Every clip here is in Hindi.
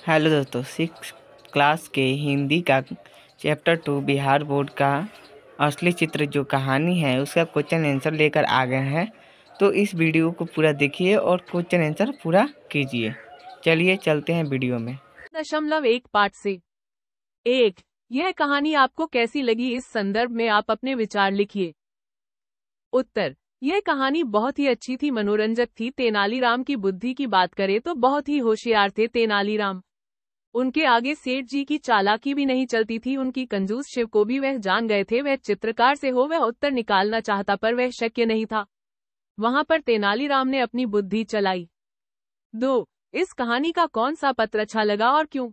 हेलो दोस्तों, सिक्स क्लास के हिंदी का चैप्टर 2 बिहार बोर्ड का असली चित्र जो कहानी है उसका क्वेश्चन आंसर लेकर आ गए हैं। तो इस वीडियो को पूरा देखिए और क्वेश्चन आंसर पूरा कीजिए। चलिए चलते हैं वीडियो में। 1 पाठ से 1। यह कहानी आपको कैसी लगी, इस संदर्भ में आप अपने विचार लिखिए। उत्तर: यह कहानी बहुत ही अच्छी थी, मनोरंजक थी। तेनालीराम की बुद्धि की बात करें तो बहुत ही होशियार थे तेनालीराम। उनके आगे सेठ जी की चालाकी भी नहीं चलती थी। उनकी कंजूस शिव को भी वह जान गए थे। वह चित्रकार से हो, वह उत्तर निकालना चाहता पर वह शक्य नहीं था। वहां पर तेनालीराम ने अपनी बुद्धि चलाई। 2। इस कहानी का कौन सा पात्र अच्छा लगा और क्यों?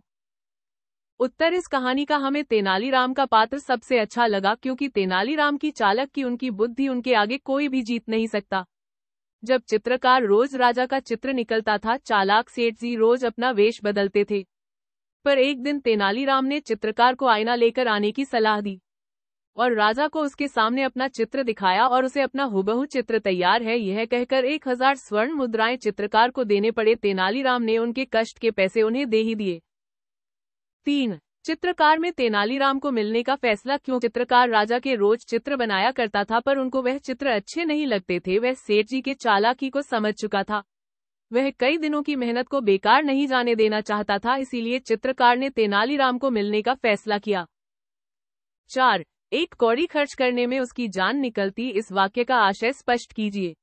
उत्तर: इस कहानी का हमें तेनालीराम का पात्र सबसे अच्छा लगा, क्योंकि तेनालीराम की चालक की उनकी बुद्धि, उनके आगे कोई भी जीत नहीं सकता। जब चित्रकार रोज राजा का चित्र निकलता था, चालाक सेठ जी रोज अपना वेश बदलते थे। पर एक दिन तेनालीराम ने चित्रकार को आईना लेकर आने की सलाह दी और राजा को उसके सामने अपना चित्र दिखाया और उसे अपना हुबहू चित्र तैयार है यह कहकर 1000 स्वर्ण मुद्राएं चित्रकार को देने पड़े। तेनालीराम ने उनके कष्ट के पैसे उन्हें दे ही दिए। 3। चित्रकार में तेनालीराम को मिलने का फैसला क्यों? चित्रकार राजा के रोज चित्र बनाया करता था, पर उनको वह चित्र अच्छे नहीं लगते थे। वह सेठ जी के चालाकी को समझ चुका था। वह कई दिनों की मेहनत को बेकार नहीं जाने देना चाहता था, इसीलिए चित्रकार ने तेनालीराम को मिलने का फैसला किया। 4। 1 कौड़ी खर्च करने में उसकी जान निकलती, इस वाक्य का आशय स्पष्ट कीजिए।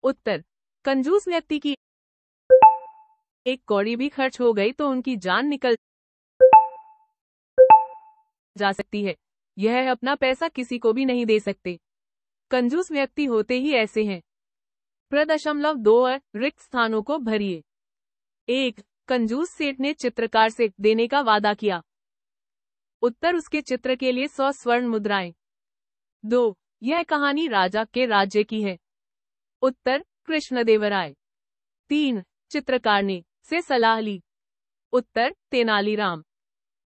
उत्तर: कंजूस व्यक्ति की 1 कौड़ी भी खर्च हो गई तो उनकी जान निकल जा सकती है। यह अपना पैसा किसी को भी नहीं दे सकते। कंजूस व्यक्ति होते ही ऐसे हैं। 2 रिक्त स्थानों को भरिए। 1। कंजूस सेठ ने चित्रकार से देने का वादा किया। उत्तर: उसके चित्र के लिए 100 स्वर्ण मुद्राएं। 2। यह कहानी राजा के राज्य की है। उत्तर: कृष्णदेवराय। 3। चित्रकार ने से सलाह ली। उत्तर: तेनालीराम।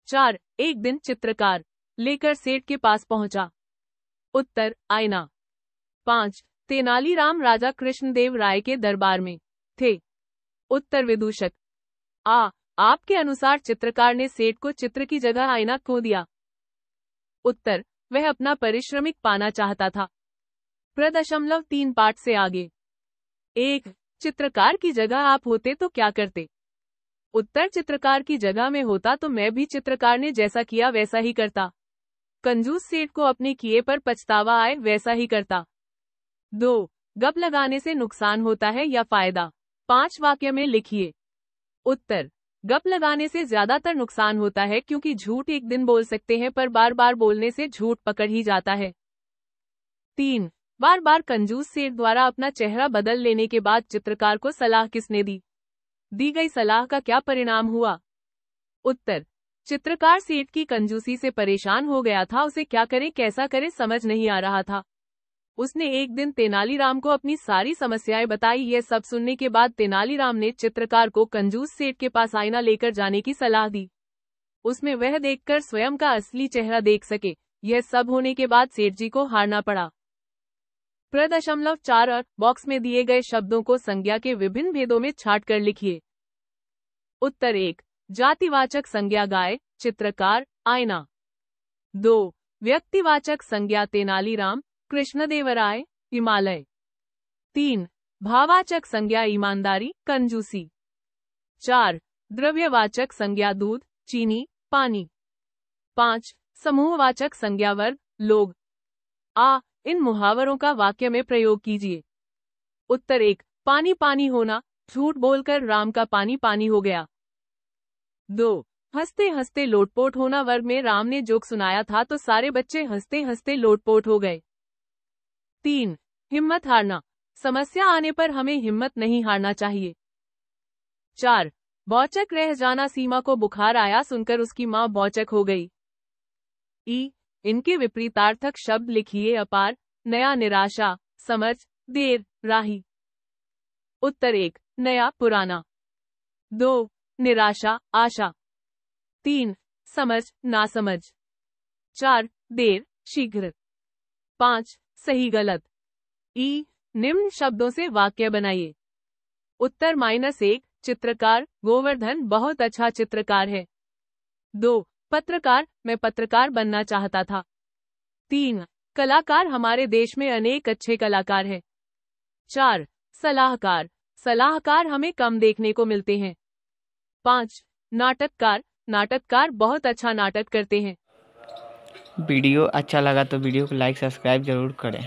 4। एक दिन चित्रकार लेकर सेठ के पास पहुंचा। उत्तर: आईना। 5। तेनालीराम राजा कृष्णदेव राय के दरबार में थे। उत्तर: विदूषक। आपके अनुसार चित्रकार ने सेठ को चित्र की जगह आईना क्यों दिया? उत्तर: वह अपना पारिश्रमिक पाना चाहता था। 3 पाठ से आगे। 1। चित्रकार की जगह आप होते तो क्या करते? उत्तर: चित्रकार की जगह में होता तो मैं भी चित्रकार ने जैसा किया वैसा ही करता। कंजूस सेठ को अपने किए पर पछतावा आए वैसा ही करता। 2। गप लगाने से नुकसान होता है या फायदा? 5 वाक्य में लिखिए। उत्तर: गप लगाने से ज्यादातर नुकसान होता है, क्योंकि झूठ एक दिन बोल सकते हैं पर बार बार बोलने से झूठ पकड़ ही जाता है। 3। बार बार कंजूस सेठ द्वारा अपना चेहरा बदल लेने के बाद चित्रकार को सलाह किसने दी? दी गई सलाह का क्या परिणाम हुआ? उत्तर: चित्रकार सेठ की कंजूसी से परेशान हो गया था। उसे क्या करे कैसा करे समझ नहीं आ रहा था। उसने एक दिन तेनालीराम को अपनी सारी समस्याएं बताई। यह सब सुनने के बाद तेनालीराम ने चित्रकार को कंजूस सेठ के पास आईना लेकर जाने की सलाह दी। उसमें वह देखकर स्वयं का असली चेहरा देख सके। यह सब होने के बाद सेठ जी को हारना पड़ा। 4 बॉक्स में दिए गए शब्दों को संज्ञा के विभिन्न भेदों में छाट कर लिखिए। उत्तर: 1। जातिवाचक संज्ञा गाय, चित्रकार, आईना। 2। व्यक्तिवाचक संज्ञा तेनालीराम, कृष्णदेवराय, हिमालय। 3। भाववाचक संज्ञा ईमानदारी, कंजूसी। 4। द्रव्यवाचक संज्ञा दूध, चीनी, पानी। 5। समूहवाचक संज्ञा वर्ग, लोग। इन मुहावरों का वाक्य में प्रयोग कीजिए। उत्तर: 1। पानी पानी होना, झूठ बोलकर राम का पानी पानी हो गया। 2। हंसते हंसते लोटपोट होना, वर्ग में राम ने जोक सुनाया था तो सारे बच्चे हंसते हंसते लोटपोट हो गए। 3। हिम्मत हारना, समस्या आने पर हमें हिम्मत नहीं हारना चाहिए। 4। बौचक रह जाना, सीमा को बुखार आया सुनकर उसकी मां बौचक हो गई। इनके विपरीतार्थक शब्द लिखिए। अपार, नया, निराशा, समझ, देर, राही। उत्तर: 1। नया, पुराना। 2। निराशा, आशा। 3। समझ, नासमझ। 4। देर, शीघ्र। 5। सही गलत। निम्न शब्दों से वाक्य बनाइए। उत्तर: -1। चित्रकार गोवर्धन बहुत अच्छा चित्रकार है। 2. पत्रकार, मैं पत्रकार बनना चाहता था। 3. कलाकार, हमारे देश में अनेक अच्छे कलाकार हैं। 4. सलाहकार, सलाहकार हमें कम देखने को मिलते हैं। 5. नाटककार, नाटककार बहुत अच्छा नाटक करते हैं। वीडियो अच्छा लगा तो वीडियो को लाइक सब्सक्राइब जरूर करें।